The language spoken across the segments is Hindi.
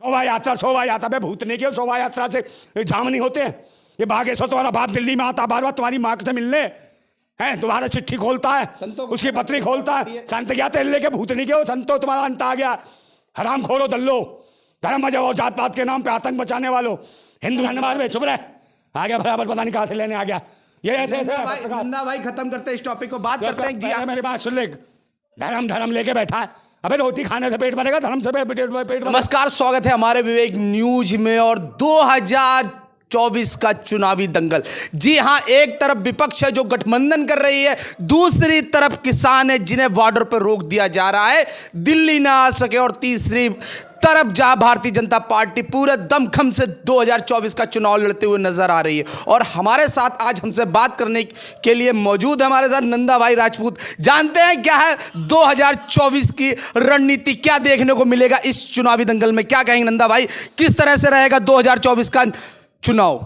शोभा यात्रा में भूतने की शोभा यात्रा से जाम नहीं होते हैं। ये बागेश्वर तुम्हारा बाप दिल्ली में आता बार बार तुम्हारी माँ से मिलने हैं, तुम्हारा चिट्ठी खोलता है, उसकी पत्री खोलता है, संत क्या तेल लेके भूतने के हो, संतो तुम्हारा अंत आ गया। हराम खोरो दल्लो, धर्म मजहब और जात पात के नाम पे आतंक बचाने वालों, हिंदू धन्यवाद में चुप रहे। आ गया बराबर, पता नहीं कहाँ से लेने आ गया ये ऐसे नंदा भाई खत्म करते हैं इस टॉपिक को, बात करते हैं। जी मेरी बात सुन ले, धर्म लेके बैठा है। अबे रोटी खाने से पेट भरेगा, धर्म से पेट। नमस्कार, स्वागत है हमारे विवेक न्यूज में। और 2024 का चुनावी दंगल। जी हां, एक तरफ विपक्ष है जो गठबंधन कर रही है, दूसरी तरफ किसान है जिन्हें बॉर्डर पर रोक दिया जा रहा है, दिल्ली ना आ सके, और तीसरी तरफ जहां भारतीय जनता पार्टी पूरे दमखम से 2024 का चुनाव लड़ते हुए नजर आ रही है। और हमारे साथ आज हमसे बात करने के लिए मौजूद है हमारे साथ नंदा भाई राजपूत। जानते हैं क्या है 2024 की रणनीति, क्या देखने को मिलेगा इस चुनावी दंगल में, क्या कहेंगे नंदा भाई, किस तरह से रहेगा 2024 का चुनाव?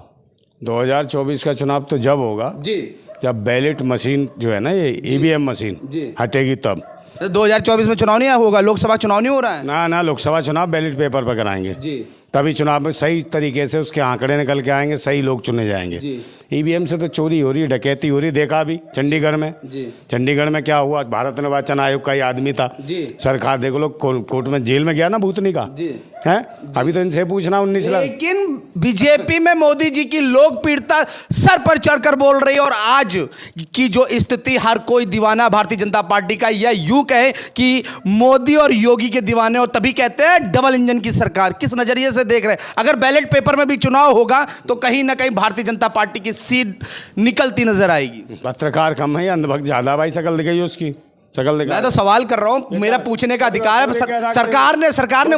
2024 का चुनाव तो जब होगा जी, जब बैलेट मशीन जो है ना, ये ईवीएम मशीन हटेगी तब। 2024 में चुनाव नहीं होगा, लोकसभा चुनाव नहीं हो रहा है ना लोकसभा चुनाव बैलेट पेपर पर कराएंगे जी, तभी चुनाव में सही तरीके से उसके आंकड़े निकल के आएंगे, सही लोग चुने जाएंगे। ईवीएम से तो चोरी हो रही, डकैती हो रही, देखा अभी चंडीगढ़ में जी। चंडीगढ़ में क्या हुआ, भारत निर्वाचन आयोग का ही आदमी था जी। सरकार देखो लोग कोर्ट में जेल में गया ना भूतनी का है, अभी तो इनसे पूछना 19 लाख। लेकिन बीजेपी में मोदी जी की लोकप्रियता सर पर चढ़कर बोल रही है, और आज की जो स्थिति, हर कोई दीवाना भारतीय जनता पार्टी का, या यूं कहे कि मोदी और योगी के दीवाने, और तभी कहते हैं डबल इंजन की सरकार। किस नजरिए से देख रहे हैं? अगर बैलेट पेपर में भी चुनाव होगा तो कहीं ना कहीं भारतीय जनता पार्टी की सीट निकलती नजर आएगी। पत्रकार कम है, अंधभक्त ज्यादा भाई, शकल दिखाई उसकी, शकल दिखा। मैं तो सवाल कर रहा हूं, मेरा पूछने का अधिकार है। सरकार ने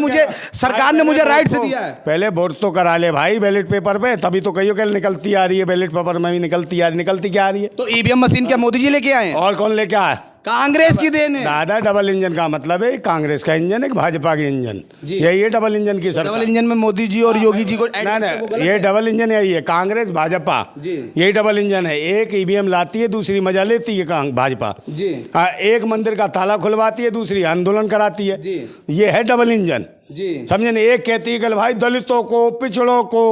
मुझे राइट से दिया है। पहले वोट तो करा ले भाई बैलेट पेपर पे, तभी तो कहियो कल निकलती आ रही है, बैलेट पेपर में भी निकलती क्या आ रही है। तो ईवीएम मशीन क्या मोदी जी लेके आए हैं? और कौन लेके आया? कांग्रेस की देन है दादा। डबल इंजन का मतलब है कांग्रेस का इंजन, एक भाजपा की इंजन, यही है डबल इंजन की सरकार। डबल इंजन में मोदी जी और योगी जी को ये डबल इंजन यही है, कांग्रेस भाजपा यही डबल इंजन है। एक ईवीएम लाती है, दूसरी मजा लेती है भाजपा। एक मंदिर का ताला खुलवाती है, दूसरी आंदोलन कराती है। ये है डबल इंजन, समझे ना। एक कहती है कि भाई दलितों को, पिछड़ों को,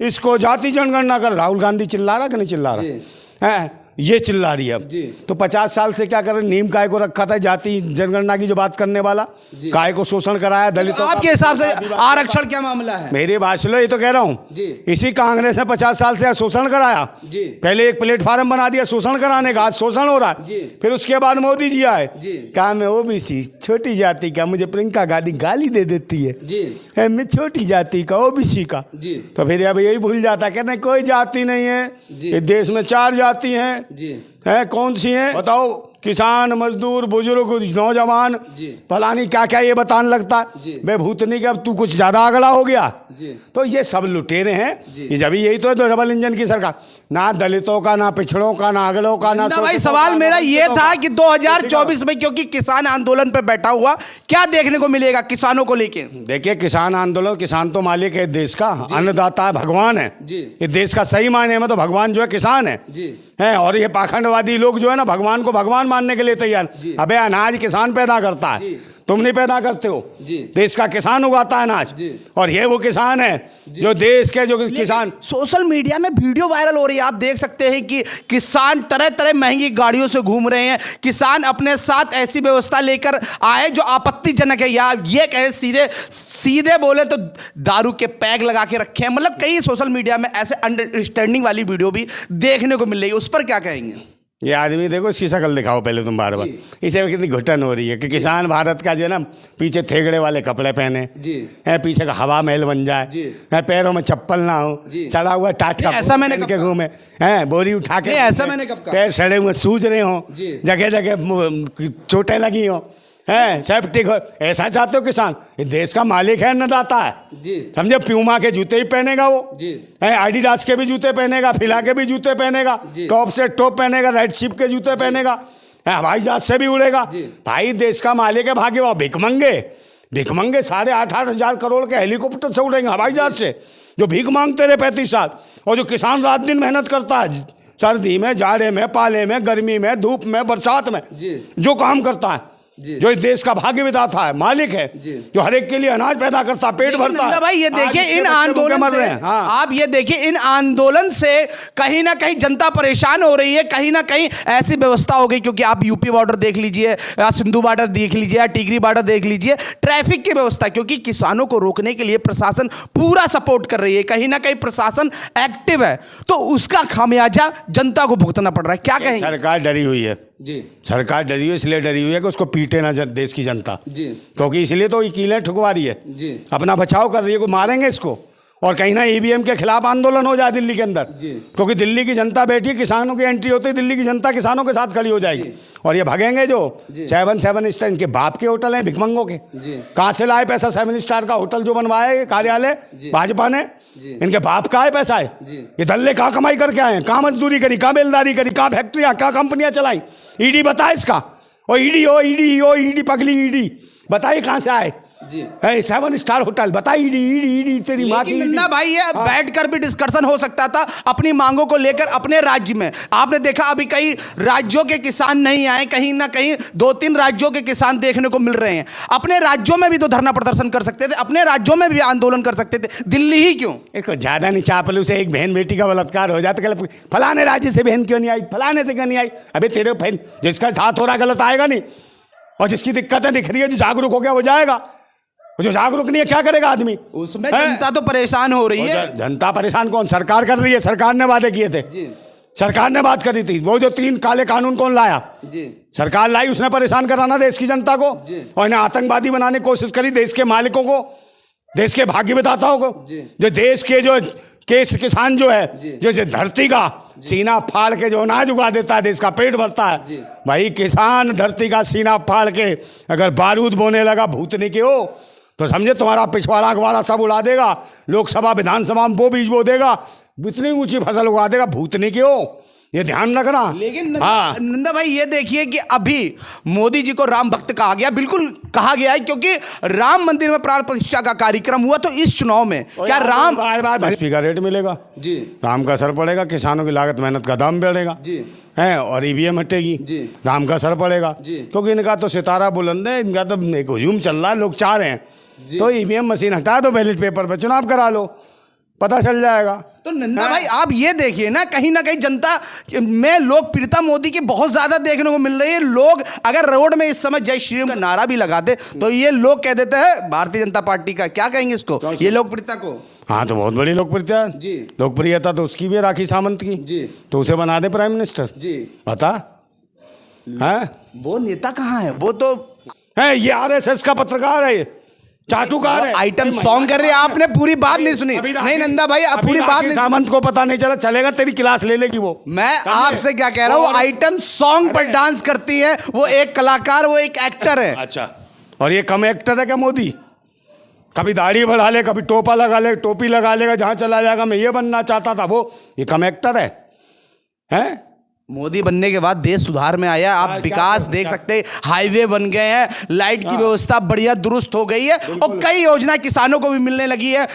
इसको जाति जनगणना कर। राहुल गांधी चिल्ला रहा कि नहीं चिल्ला रहा है? ये चिल्ला रही है अब। तो 50 साल से क्या कर रहे, नीम काय को रखा था जाति जनगणना की जो बात करने वाला, काय को शोषण कराया दलितों। तो आपके हिसाब से आरक्षण क्या मामला है? मेरी बात सुनो, ये तो कह रहा हूँ इसी कांग्रेस ने 50 साल से शोषण कराया। पहले एक प्लेटफार्म बना दिया शोषण कराने का, आज शोषण हो रहा है। फिर उसके बाद मोदी जी आए, कहा मैं ओबीसी छोटी जाति का, मुझे प्रियंका गांधी गाली दे देती है, मैं छोटी जाति का, ओबीसी का। तो फिर अब यही भूल जाता, कहना कोई जाति नहीं है, ये देश में 4 जाति हैं है। कौन सी हैं बताओ? किसान, मजदूर, बुजुर्ग, नौजवान, फलानी क्या क्या ये बताने लगता है। बे भूतनी का अब तू कुछ ज्यादा अगला हो गया। तो ये सब लुटेरे हैं, ये जब यही तो है डबल इंजन की सरकार। ना दलितों का, ना पिछड़ों का, ना अगलों का, ना भाई सवाल मेरा ये था कि 2024 में, क्योंकि किसान आंदोलन पे बैठा हुआ, क्या देखने को मिलेगा किसानों को लेके? देखिए किसान आंदोलन, किसान तो मालिक है देश का, अन्नदाता है, भगवान है ये देश का। सही मायने में तो भगवान जो है किसान है। और ये पाखंडवादी लोग जो है ना, भगवान को भगवान मानने के लिए तैयार। अबे अनाज किसान पैदा करता है, तुम नहीं पैदा करते हो। देश का किसान उगाता है अनाज, और ये वो किसान है जो देश के जो किसान। सोशल मीडिया में वीडियो वायरल हो रही है, आप देख सकते हैं कि किसान तरह तरह महंगी गाड़ियों से घूम रहे हैं। किसान अपने साथ ऐसी व्यवस्था लेकर आए जो आपत्तिजनक है, या ये कहे सीधे बोले तो दारू के पैक लगा के रखे हैं। मतलब कई सोशल मीडिया में ऐसे अंडरस्टैंडिंग वाली वीडियो भी देखने को मिल रही है, उस पर क्या कहेंगे? ये आदमी देखो, इसकी शक्ल दिखाओ पहले तुम बार बार। इसे कितनी घुटन हो रही है कि किसान भारत का जो है ना, पीछे थेगड़े वाले कपड़े पहने है, पीछे का हवा महल बन जाए है, पैरों में चप्पल ना हो, चढ़ा हुआ टाट का ऐसा मैंने के घूमे है, बोरी उठा के, ऐसा मैंने कब कहा? पैर सड़े हुए सूज रहे हो, जगह जगह चोटें लगी हो है, सेफ्टी हो। ऐसा चाहते हो किसान? ये देश का मालिक है, अन्नदाता है, समझे। प्यूमा के जूते ही पहनेगा वो है, एडिडास के भी जूते पहनेगा, फिला के भी जूते पहनेगा, टॉप से टॉप पहनेगा, रेड शिप के जूते पहनेगा, हवाई जहाज से भी उड़ेगा। भाई देश का मालिक है, भागे वो भिखमंगे 8.5 हजार करोड़ के हेलीकॉप्टर से उड़ेंगे, हवाई जहाज से, जो भीख मांगते रहे 35 साल। और जो किसान रात दिन मेहनत करता है, सर्दी में, जाड़े में, पाले में, गर्मी में, धूप में, बरसात में, जो काम करता है, जो इस देश का भाग्य विधाता है, मालिक है, जो हर एक के लिए अनाज पैदा करता, पेट भरता है। भाई ये देखिए इन आंदोलन से, आप ये देखिए इन आंदोलन से कहीं ना कहीं जनता परेशान हो रही है, कहीं ना कहीं ऐसी व्यवस्था हो गई, क्योंकि आप यूपी बॉर्डर देख लीजिए या सिंधु बॉर्डर देख लीजिए या टिगरी बॉर्डर देख लीजिए, ट्रैफिक की व्यवस्था, क्योंकि किसानों को रोकने के लिए प्रशासन पूरा सपोर्ट कर रही है, कहीं ना कहीं प्रशासन एक्टिव है, तो उसका खामियाजा जनता को भुगतना पड़ रहा है। क्या कहेंगे? सरकार डरी हुई है जी, सरकार डरी हुई, इसलिए डरी हुई है कि उसको पीटे ना देश की जनता जी, क्योंकि इसलिए तो कीलें ठुकवा रही है जी, अपना बचाव कर रही है, को मारेंगे इसको, और कहीं ना ईवीएम के खिलाफ आंदोलन हो जाए दिल्ली के अंदर, क्योंकि दिल्ली की जनता बैठी, किसानों की एंट्री होती है, दिल्ली की जनता किसानों के साथ खड़ी हो जाएगी, और ये भगेंगे जो 7 स्टार, इनके बाप के होटल हैं भिखमंगों के, कहाँ से लाए पैसा? 7 स्टार का होटल जो बनवाया है कार्यालय भाजपा ने, इनके बाप का है पैसा है, ये दल्ले कहाँ कमाई करके आए हैं, कहाँ मजदूरी करी, कहाँ बेलदारी करी, कहाँ फैक्ट्रियाँ, कहाँ कंपनियां चलाई? ईडी बताए इसका, और ईडी पगली ईडी बताइए कहाँ से आए? जी 7 स्टार होटल बताइए, ईडी तेरी माँ की। नंदा भाई ये बैठकर भी डिस्कशन हो सकता था अपनी मांगों को लेकर अपने राज्य में। आपने देखा अभी कई राज्यों के किसान नहीं आए, कहीं ना कहीं 2-3 राज्यों के किसान देखने को मिल रहे हैं। अपने राज्यों में भी तो धरना प्रदर्शन कर सकते थे, अपने राज्यों में भी आंदोलन कर सकते थे, दिल्ली ही क्यों? देखो ज्यादा नहीं चापलू से एक बहन बेटी का बलात्कार हो जाता, फलाने राज्य से बहन क्यों नहीं आई, फलाने से क्यों नहीं आई? अबे तेरे बहन जिसका साथ हो रहा गलत आएगा नहीं, और जिसकी दिक्कतें दिख रही है, जो जागरूक हो गया वो जाएगा, जो जागरूक नहीं है क्या करेगा आदमी? उसमें जनता तो परेशान हो रही है। जनता परेशान कौन? सरकार कर रही है, सरकार ने वादे किए थे, सरकार ने बात करी थी, वो जो 3 काले कानून कौन लाया? सरकार लाई, उसने परेशान कराना देश की जनता को, और इन्हें आतंकवादी बनाने की कोशिश करी, देश के मालिकों को, देश के भाग्य विधाताओं को, जो देश के जो किसान जो है, जो धरती का सीना फाड़ के जो अनाज उगा देता है, देश का पेट भरता है, भाई किसान धरती का सीना फाड़ के अगर बारूद बोने लगा भूतनी के हो, तो समझे तुम्हारा पिछवाड़ा अखवाड़ा सब उड़ा देगा, लोकसभा विधानसभा में वो बीज बो देगा, इतनी ऊंची फसल उगा देगा, भूतनी के हो, ये ध्यान रखना। लेकिन नंदा भाई ये देखिए कि अभी मोदी जी को राम भक्त कहा गया, बिल्कुल कहा गया है, क्योंकि राम मंदिर में प्राण प्रतिष्ठा का कार्यक्रम हुआ, तो इस चुनाव में क्या राम एमएसपी का रेट मिलेगा जी, राम का असर पड़ेगा, किसानों की लागत मेहनत का दाम बढ़ेगा जी, है, और ईवीएम हटेगी, राम का असर पड़ेगा, क्योंकि इनका तो सितारा बुलंद है, इनका तो एक हुजूम चल रहा है, लोग चाह रहे हैं, तो ईवीएम मशीन हटा दो, बैलेट पेपर पर चुनाव करा लो, पता चल जाएगा। तो नंदा भाई आप ये देखिए ना, कहीं ना कहीं जनता में लोकप्रियता मोदी की बहुत ज्यादा देखने को मिल रही है। लोग अगर रोड में इस समय जय श्री राम का नारा भी लगा दे तो ये लोग कह देते हैं भारतीय जनता पार्टी का, क्या कहेंगे इसको, ये लोकप्रियता को? हाँ तो बहुत बड़ी लोकप्रियता जी, लोकप्रियता तो उसकी भी है, राखी सावंत की जी, तो उसे बना दे प्राइम मिनिस्टर जी, बता है वो नेता कहाँ है? वो तो है, ये आरएसएस का पत्रकार है, चाटुकार है, आइटम सॉन्ग कर रहे हैं। आपने पूरी बात नहीं सुनी। नहीं नंदा भाई आप पूरी बात नहीं, सामंत को पता नहीं चला, चलेगा तेरी क्लास ले लेगी वो। मैं आपसे क्या कह रहा हूँ, वो आइटम सॉन्ग पर डांस करती है, वो एक कलाकार, वो एक एक्टर है। अच्छा, और ये कम एक्टर है क्या मोदी? कभी दाढ़ी बढ़ा ले, कभी टोपा लगा ले, टोपी लगा लेगा, जहां चला जाएगा मैं ये बनना चाहता था, वो ये कम एक्टर है? हैं? मोदी बनने के बाद देश सुधार में आया, आप विकास देख सकते हैं, हाईवे बन गए हैं, लाइट की व्यवस्था बढ़िया दुरुस्त हो गई है, और कई योजना किसानों को भी मिलने लगी है।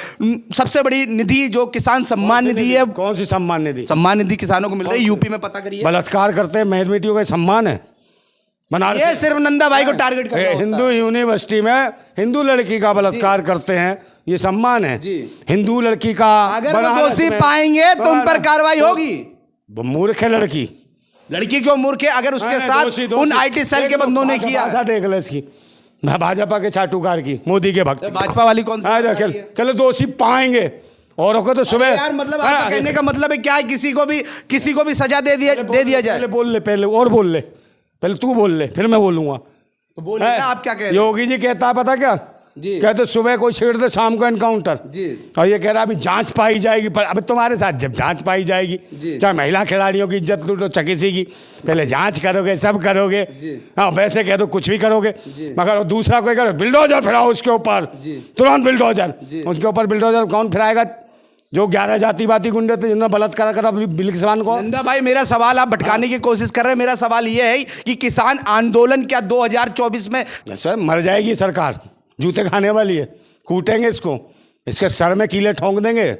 सबसे बड़ी निधि जो किसान सम्मान निधि है, कौन सी सम्मान निधि? सम्मान निधि किसानों को मिल रही है, यूपी में पता करिए। बलात्कार करते हैं बेटियों का सम्मान है, ये सिर्फ नंदा भाई को टारगेट कर रहा है। हिंदू यूनिवर्सिटी में हिंदू लड़की का बलात्कार करते हैं, ये सम्मान है हिंदू लड़की का। अगर वो दोषी पाएंगे तो उन पर कार्रवाई होगी। मूर्ख है लड़की, लड़की क्यों मूर्ख है? अगर उसके साथ उन आईटी सेल के बंदों ने किया। ऐसा देख ले इसकी, भाजपा के चाटुकार की, मोदी के भक्त। भाजपा वाली कौन सी? चलो दोषी पाएंगे, औरों को तो सुबह यार मतलब आपका कहने का मतलब है क्या है, किसी को भी सजा दे दिया जाए? बोल ले पहले, और बोल ले पहले, तू बोल ले फिर मैं बोलूंगा। तो बोलिए ना, आप क्या कह रहे हैं? योगी जी कहता है पता क्या जी, कहते सुबह कोई छेड़ दे शाम को एनकाउंटर जी, और ये कह रहा अभी जांच पाई जाएगी। पर अभी तुम्हारे साथ जब जांच पाई जाएगी, चाहे महिला खिलाड़ियों की इज्जत लूटो चकिसी की, पहले जांच करोगे, सब करोगे, हाँ वैसे कह दो कुछ भी करोगे, मगर दूसरा कोई करो बिल्डोजर फिराओ उसके ऊपर, तुरंत बिल्डोजर उसके ऊपर। बिल्डोजर कौन फिराएगा? जो 11 जातिवादी गुंडे थे जिन्होंने बलात्कार करा बिल्किसान को। नंदा भाई मेरा सवाल आप भटकाने की कोशिश कर रहे हैं। मेरा सवाल ये है कि किसान आंदोलन क्या 2024 में सर मर जाएगी सरकार, जूते खाने वाली है, कूटेंगे इसको, इसके सर में कीले ठोंक देंगे,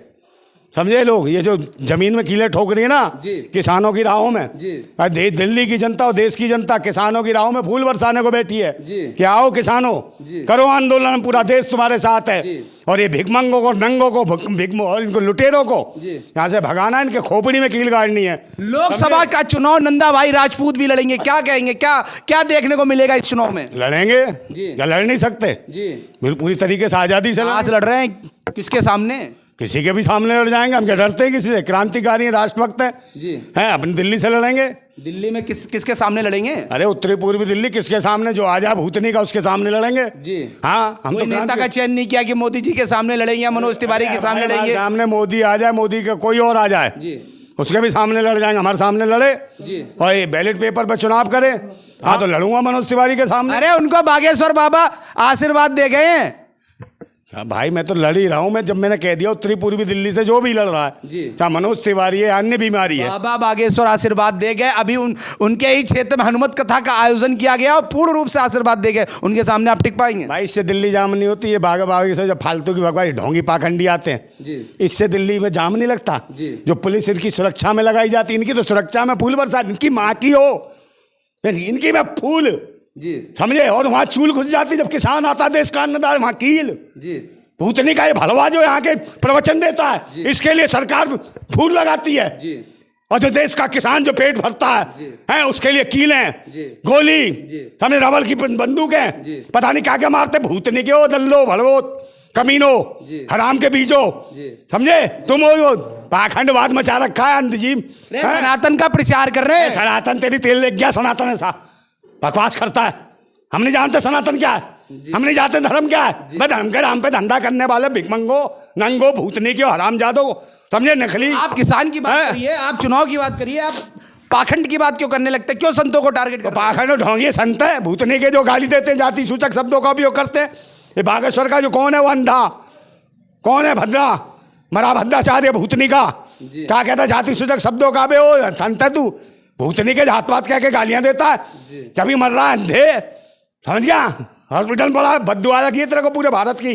समझे लोग, ये जो जमीन में कीले ठोक रही है ना जी। किसानों की राहों में जी। दिल्ली की जनता और देश की जनता किसानों की राहों में फूल बरसाने को बैठी है जी। कि आओ किसानों, जी। करो आंदोलन, पूरा देश तुम्हारे साथ है। जी। और ये भिकमंगों को, नंगों को, और इनको लुटेरों को जी। यहाँ से भगाना, इनके खोपड़ी में कील गाड़नी है। लोकसभा का चुनाव नंदा भाई राजपूत भी लड़ेंगे, क्या कहेंगे, क्या क्या देखने को मिलेगा इस चुनाव में? लड़ेंगे जी। या लड़ नहीं सकते? जी। पूरी तरीके से आज़ादी से आज लड़ रहे हैं, किसके सामने? किसी के भी सामने लड़ जाएंगे, हम क्या डरते हैं किसी से? क्रांतिकारी हैं, राष्ट्रभक्त हैं। जी। हैं, अपनी दिल्ली से लड़ेंगे। दिल्ली में किसके सामने लड़ेंगे? अरे उत्तरी पूर्वी दिल्ली किसके सामने? जो आजा भूतनी का, उसके सामने लड़ेंगे। जी। हाँ, हम कोई तो नेता का चयन नहीं किया कि मोदी जी के सामने लड़ेंगे या मनोज तिवारी के सामने लड़ेंगे? सामने मोदी आ जाए, मोदी का कोई और आ जाए, जी। उसके भी सामने लड़ जाएंगे। हमारे सामने लड़े जी। और ये बैलेट पेपर पर चुनाव करे, हाँ तो लड़ूंगा मनोज तिवारी के सामने। अरे उनको बागेश्वर बाबा आशीर्वाद दे गए हैं। भाई मैं तो लड़ ही रहा हूं। मैं जब मैंने कह दिया उत्तरी पूर्वी दिल्ली से जो भी लड़ रहा है, जी। चाहे मनोज तिवारी है, अन्य बीमारी है, बाबा बागेश्वर आशीर्वाद दे गए। अभी उनके ही क्षेत्र में हनुमत कथा का आयोजन किया गया और पूर्ण रूप से आशीर्वाद दे गए। उनके सामने आप टिक पाएंगे? भाई इससे दिल्ली जाम नहीं होती। ये बागी से जब फालतू की भगवान ढोंगी पाखंडी आते हैं, जी। इससे दिल्ली में जाम नहीं लगता। जी। जो पुलिस इनकी सुरक्षा में लगाई जाती, इनकी तो सुरक्षा में फूल बरसात, इनकी माँ की हो, इनकी में फूल, जी। समझे। और वहां चूल घुस जाती जब किसान आता, देश का अन्नदाता, वहां कील। जी। भूतनी का ये भलवा जो यहाँ के प्रवचन देता है, इसके लिए सरकार फूल लगाती है। जी। और जो देश का किसान जो पेट भरता है उसके लिए कीलें, जी। गोली, जी। हमने रबल की बंदूकें, जी। पता नहीं क्या क्या मारते। भूतनी के हो, दल्लो भलवो कमीनो, जी। हराम के बीजो, जी। समझे तुम हो। पाखंडवाद मचा रखा है अंधजीव। सनातन का प्रचार कर रहे हैं। सनातन तेरी तेल ले गया, सनातन ऐसा बकवास करता है। हम नहीं जानते सनातन क्या है, हम नहीं जानते धर्म क्या है। मैं धर्म के नाम पे धंधा करने वाले भिकमंगो, नंगो, भूतनी के हराम जादो, समझे, नकली। आप किसान की बात करिए, आप चुनाव की बात करिए, आप पाखंड की बात क्यों करने लगते हैं? क्यों संतों को टारगेट कर? पाखंड ढोंगी संत है, भूतनी के जो गाली देते हैं, जाति सूचक शब्दों का उपयोग करते हैं। ये बागेश्वर का जो कौन है वो अंधा, कौन है भद्रा, मरा भद्राचार्य भूतनी का, क्या कहता है जाति सूचक शब्दों का? बे ओ संत है तू, भूतनी के जात पात कह के गालियां देता है। जब ही मर रहा है अंधे, समझ गया, हॉस्पिटल में पड़ा, बद्दुआ लगी तेरे को पूरे भारत की,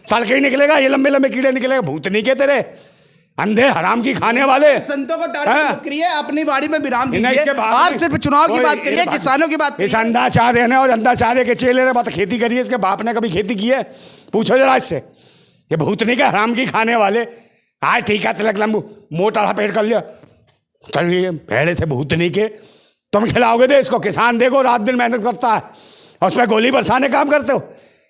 सड़कें ही निकलेगा, ये लंबे लंबे कीड़े निकलेगा। भूतनी के तेरे अंधे हराम की खाने वाले संतों को टारगेट मत करिए, अपनी बाड़ी में विराम दीजिए। इसके आप सिर्फ चुनाव की बात करिए, किसानों की बात इस करिए। अंधाचार्य ने और अंधाचार्य के चेले ने बात खेती करी है, इसके बाप ने कभी खेती की है? पूछो जरा इससे। ये भूतनी के हराम की खाने वाले, हाँ ठीक है, तिलक लंबू मोटा सा पेट कर लिया, कर लिए भेड़े थे भूतनी के, तुम खिलाओगे देश को? किसान देखो रात दिन मेहनत करता है और उसमें गोली बरसाने काम करते हो।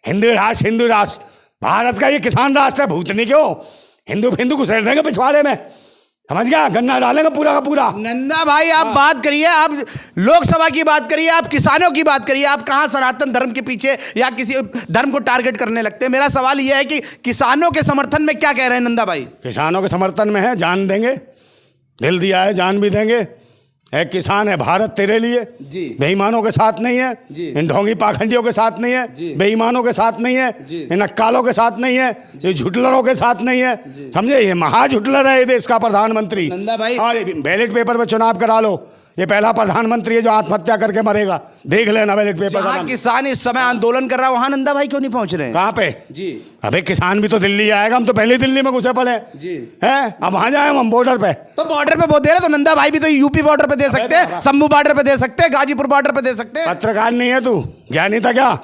हिंदू राष्ट्र, हिंदू राष्ट्र, भारत का ये किसान राष्ट्र है। भूतनी क्यों हिंदू हिंदू घुसेड़ देंगे पिछवाड़े में, समझ गया, गन्ना डालेंगे पूरा का पूरा। नंदा भाई आप बात करिए, आप लोकसभा की बात करिए, आप किसानों की बात करिए। आप कहां सनातन धर्म के पीछे या किसी धर्म को टारगेट करने लगते हैं? मेरा सवाल यह है कि किसानों के समर्थन में क्या कह रहे हैं नंदा भाई? किसानों के समर्थन में है, जान देंगे, दिल दिया है, जान भी देंगे। एक किसान है, भारत तेरे लिए, जी। बेईमानों के साथ नहीं है, जी। इन ढोंगी पाखंडियों के साथ नहीं जी। है, बेईमानों के साथ नहीं है, जी। इन अक्कालों के साथ नहीं है, ये झुटलरों के साथ नहीं है, समझे। ये महाझुटलर है ये देश का प्रधानमंत्री। नंदा भाई, और बैलेट पेपर पे चुनाव करा लो, ये पहला प्रधानमंत्री है जो आत्महत्या करके मरेगा, देख लेना बैलेट पेपर का जहां नाम। किसान इस समय आंदोलन कर रहा है वहां नंदा भाई क्यों नहीं पहुंच रहे हैं? कहाँ पे? जी। अबे किसान भी तो दिल्ली आएगा, हम तो पहले ही दिल्ली में घुसे पड़े जी। हैं, अब वहां जाए हम बॉर्डर पे। तो बॉर्डर पे वो दे रहे, तो नंदा भाई भी तो यूपी बॉर्डर पे दे सकते हैं, शंभू बॉर्डर पे दे सकते हैं, गाजीपुर बॉर्डर पे दे सकते हैं। पत्रकार नहीं है तू, ज्ञानी था क्या?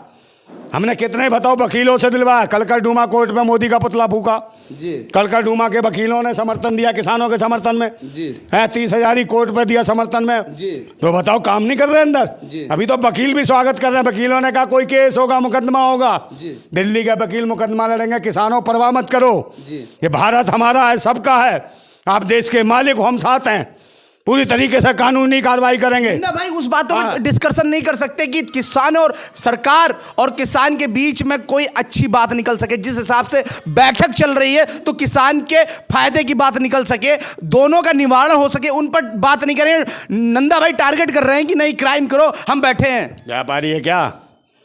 हमने कितने बताओ वकीलों से दिलवाया, कलकल डूमा कोर्ट में मोदी का पुतला फूका, जी। कलकल डूमा के वकीलों ने समर्थन दिया किसानों के समर्थन में, जी। है 30,000 ही कोर्ट पे दिया समर्थन में, जी। तो बताओ काम नहीं कर रहे अंदर? जी। अभी तो वकील भी स्वागत कर रहे हैं, वकीलों ने कहा कोई केस होगा, मुकदमा होगा, जी। दिल्ली के वकील मुकदमा लड़ेंगे, किसानों परवाह मत करो, जी। ये भारत हमारा है, सबका है, आप देश के मालिक हो, हम साथ हैं, पूरी तरीके से कानूनी कार्रवाई करेंगे। नंदा भाई उस बातों पर डिस्कशन नहीं कर सकते कि किसान और सरकार और किसान के बीच में कोई अच्छी बात निकल सके? जिस हिसाब से बैठक चल रही है तो किसान के फायदे की बात निकल सके, दोनों का निवारण हो सके, उन पर बात नहीं करें। नंदा भाई टारगेट कर रहे हैं कि नहीं क्राइम करो, हम बैठे हैं। व्यापारी है क्या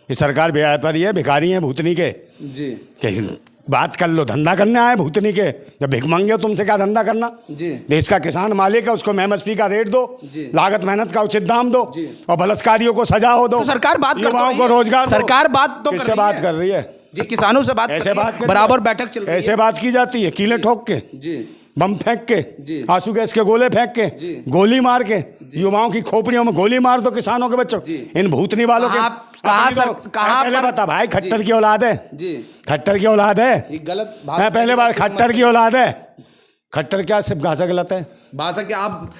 ये सरकार? व्यापारी है, भिखारी है भूतनी के? जी। कि बात कर लो, धंधा करने आए भूतनी के? जब भिख मांगे हो तुमसे क्या धंधा करना? जी। देश का किसान मालिक है, उसको MSP का रेट दो, जी। लागत मेहनत का उचित दाम दो, जी। और बलात्कारियों को सजा हो दो, तो सरकार बात कर युवाओं रही को है। रोजगार दो। सरकार बात तो किससे बात कर रही है? जी, किसानों से बात ऐसे बात कर बराबर बैठक चल रही है। ऐसे बात की जाती है कीले ठोक के? जी। बम फेंक के, आंसू गैस के गोले फेंक के, गोली मार के, युवाओं की खोपड़ियों में गोली मार दो किसानों के बच्चों, इन भूतनी वालों के। पहले बता भाई, खट्टर की औलाद है जी, खट्टर की औलाद है, गलत भाषा। पहले बात, खट्टर की औलाद है। खट्टर क्या सिर्फ भाषा गलत है? भाषा क्या आप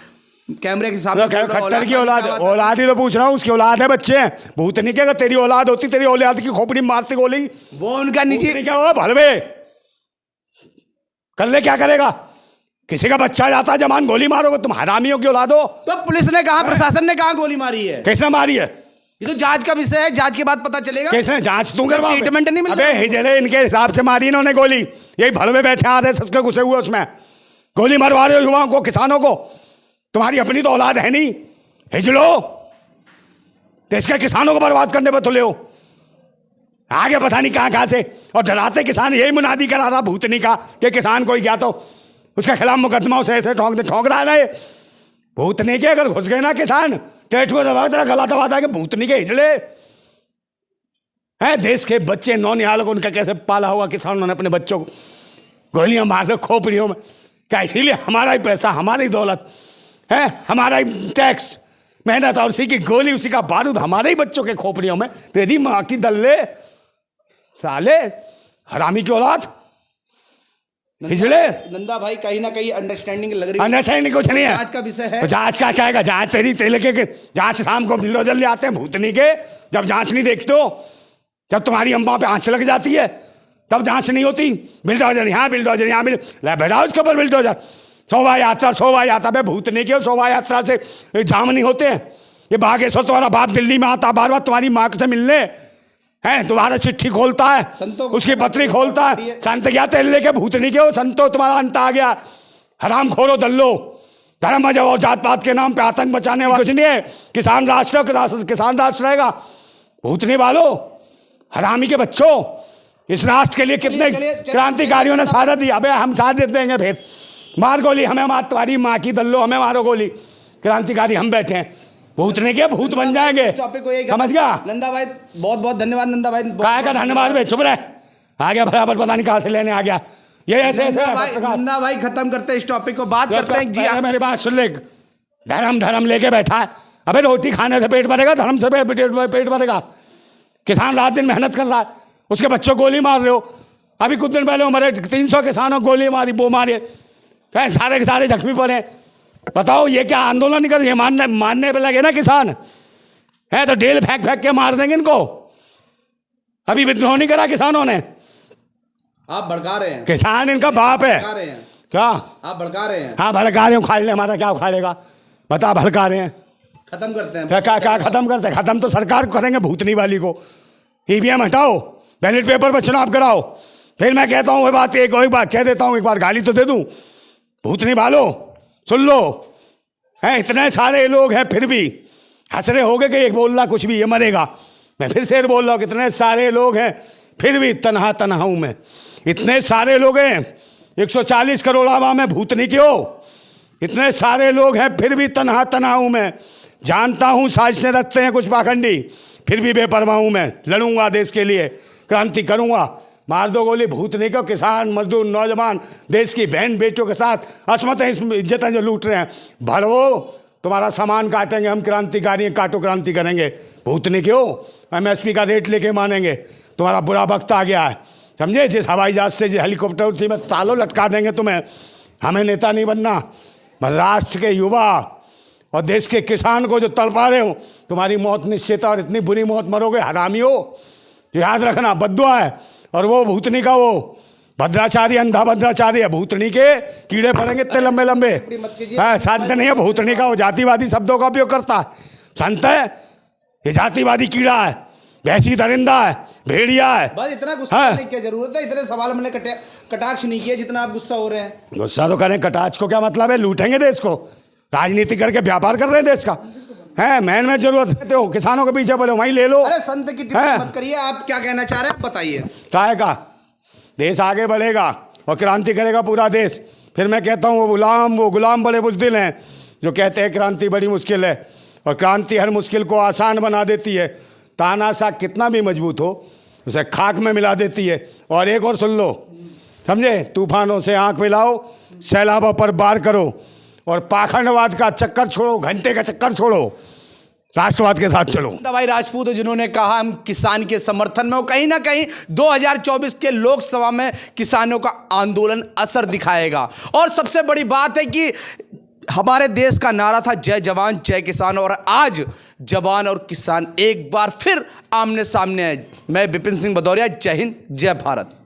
कैमरे के सामने खट्टर की औलाद ही तो पूछ रहा हूँ, उसकी औलाद है, बच्चे हैं। भूतनी क्या, तेरी औलाद होती, तेरी औलाद की खोपड़ी मारती गोली, वो उनका निजी क्या हुआ? भलवे कर ले, क्या करेगा? किसी का बच्चा जाता है जमान, गोली मारोगे तुम? हरामियों की औलाद हो। तो पुलिस ने कहा, प्रशासन ने कहा गोली मारी है। किसने मारी है? ये तो जांच का विषय है, जांच के बाद पता चलेगा। किसने जांच? तू करवा, ट्रीटमेंट नहीं मिल रहा। अबे हिजड़े, इनके हिसाब से मारी इन्होंने गोली, यही भलवे बैठे आरएसएस के घुसे हुए, उसमें गोली मरवा रहे हो युवाओं को, किसानों को। तुम्हारी अपनी तो औलाद है नहीं, हिजड़ो, देश के किसानों को बर्बाद करने पर तुले हो। आगे पता नहीं कहां से, और डराते किसान, यही मुनादी करा रहा भूतनी का कि किसान कोई गया तो उसके खिलाफ मुकदमा से ऐसे ठोंक रहा है। भूतनी के अगर घुस गए ना किसान, टेट को दबा तेरा गला दबा था कि भूतनी के हिजड़े हैं। देश के बच्चे नौनिहाल को उनका कैसे पाला हुआ किसानों ने अपने बच्चों को गोलियां मार दो खोपड़ियों में। क्या इसीलिए हमारा ही पैसा, हमारी दौलत है, हमारा ही टैक्स, मेहनत, और उसी की गोली, उसी का बारूद हमारे ही बच्चों के खोपड़ियों में। तेरी माँ की दल्ले, साले हरामी की औलाद, हिजड़े। नंदा भाई कहीं ना कहीं अंडरस्टैंडिंग लग रही है। अंडरस्टैंडिंग कुछ नहीं है, जांच का विषय है। जांच का क्या है? जांच तेरी तेल के जांच शाम को बिल्डोजर ले आते हैं भूतनी के, जब जांच नहीं देखते हो, जब तुम्हारी अम्मा पे आंच लग जाती है तब जांच नहीं होती। बिल्डोजर यहाँ, बिल्डोजर यहाँ, बैठा उसके ऊपर बिल्डोजर। शोभा यात्रा पे भूतनी के शोभा यात्रा से जाम नहीं होते हैं। ये बागेश्वर तुम्हारा बाप दिल्ली में आता बार बार तुम्हारी माँ से मिलने, हैं तुम्हारा चिट्ठी खोलता है, उसकी पत्री खोलता है, संत क्या तेल लेके भूतनी के हो, संतो तुम्हारा अंत आ गया। हराम खोरो दल्लो, धर्म मजहब और जात पात के नाम पे आतंक बचाने वाला कुछ नहीं है। किसान राष्ट्र, किसान राष्ट्र रहेगा। भूतनी वालों, हरामी के बच्चों, इस राष्ट्र के लिए कितने क्रांतिकारियों ने साथ दिया। अबे हम साथ दे देंगे, फिर मार गोली, हमें मार, तुम्हारी माँ की दल्लो, हमें मारो गोली। क्रांतिकारी हम बैठे हैं, भूतने के भूत बन जाएंगे, समझ गया? नंदा भाई बहुत बहुत धन्यवाद। नंदा भाई काय का धन्यवाद भाई, चुप रहे, आ गया बराबर, पता नहीं कहाँ से लेने आ गया ये ऐसे ऐसे। नंदा भाई खत्म करते हैं इस टॉपिक को, बात करते हैं। जी मेरी बात सुन ले, धर्म लेके बैठा है। अबे रोटी खाने से पेट भरेगा, धर्म से पेट भरेगा? किसान रात दिन मेहनत कर रहा है, उसके बच्चों को गोली मार रहे हो। अभी कुछ दिन पहले हमारे 300 किसानों को गोली मारी, वो मारे, सारे के सारे जख्मी पड़े। बताओ ये क्या आंदोलन नहीं कर, ये मानने पे लगे ना किसान है तो ढेल फेंक के मार देंगे इनको। अभी विद्रोह नहीं करा किसानों ने। आप भड़का रहे हैं, किसान इनका बाप है क्या? आप भड़का रहे हैं। हाँ भड़का रहे हैं, उखाड़ ले, हमारा क्या उखाड़ेगा? बता, भड़का रहे हैं, खत्म करते हैं। क्या खत्म करते हैं? खत्म तो सरकार करेंगे भूतनी वाली को। ईवीएम हटाओ, बैलेट पेपर पर चुनाव कराओ। फिर मैं कहता हूँ वही बात, एक बात कह देता हूँ, एक बार गाली तो दे दूँ। भूतनी वालों सुन लो, हैं इतने सारे लोग हैं फिर भी हंस रहे होगे कि एक बोल रहा कुछ भी, ये मरेगा। मैं फिर से बोल रहा हूँ, कितने सारे लोग हैं फिर भी तनहा हूँ मैं। इतने सारे लोग हैं, 140 करोड़ आवाम में भूतनी की हो, इतने सारे लोग हैं फिर भी तनहा हूँ मैं। जानता हूँ साजिशें रखते हैं कुछ पाखंडी, फिर भी बेपरवाह हूँ मैं। लड़ूंगा देश के लिए, क्रांति करूँगा। मार दो गोली भूतनी को, किसान मजदूर नौजवान देश की बहन बेटियों के साथ असमत इज्जतें जो लूट रहे हैं, भरवो, तुम्हारा सामान काटेंगे हम। क्रांतिकारी हैं, काटो क्रांति करेंगे। भूतनी क्यों? MSP का रेट लेके मानेंगे। तुम्हारा बुरा वक्त आ गया है, समझे? जिस हवाई जहाज से, जिस हेलीकॉप्टर से मैं सालों लटका देंगे तुम्हें। हमें नेता नहीं बनना, मैं राष्ट्र के युवा और देश के किसान को जो तड़पा रहे हो, तुम्हारी मौत निश्चित है और इतनी बुरी मौत मरोगे हरामी हो। याद रखना, बद्दुआ है। और वो भूतनी का वो भद्राचार्य, अंधा भद्राचार्य है। भूतनी के कीड़े पड़ेंगे इतने लंबे लंबे। संत नहीं है भूतनी का, वो जातिवादी शब्दों का उपयोग करता है। संत है ये जातिवादी कीड़ा है, भैंसी दरिंदा है, भेड़िया है। बस इतना गुस्सा करने की जरूरत है? इतने सवाल मैंने कटाक्ष नहीं किया जितना आप गुस्सा हो रहे हैं। गुस्सा तो करें, कटाक्ष को क्या मतलब है? लूटेंगे देश को, राजनीति करके व्यापार कर रहे हैं देश का। है मैन में जरूरत हो, किसानों के पीछे बोले वहीं ले लो। अरे संत की टिप्पणी मत करिए, आप क्या कहना चाह रहे हैं बताइए। काहे का देश आगे बढ़ेगा और क्रांति करेगा पूरा देश। फिर मैं कहता हूँ वो गुलाम बड़े बुज़दिल हैं जो कहते हैं क्रांति बड़ी मुश्किल है, और क्रांति हर मुश्किल को आसान बना देती है। तानाशाह कितना भी मजबूत हो उसे खाक में मिला देती है। और एक और सुन लो, समझे। तूफानों से आंख मिलाओ, सैलाबों पर वार करो और पाखंडवाद का चक्कर छोड़ो, घंटे का चक्कर छोड़ो, राष्ट्रवाद के साथ चलो। भाई राजपूत जिन्होंने कहा हम किसान के समर्थन में हो, कहीं ना कहीं 2024 के लोकसभा में किसानों का आंदोलन असर दिखाएगा। और सबसे बड़ी बात है कि हमारे देश का नारा था जय जवान जय किसान, और आज जवान और किसान एक बार फिर आमने सामने है। मैं विपिन सिंह भदौरिया, जय हिंद जय भारत।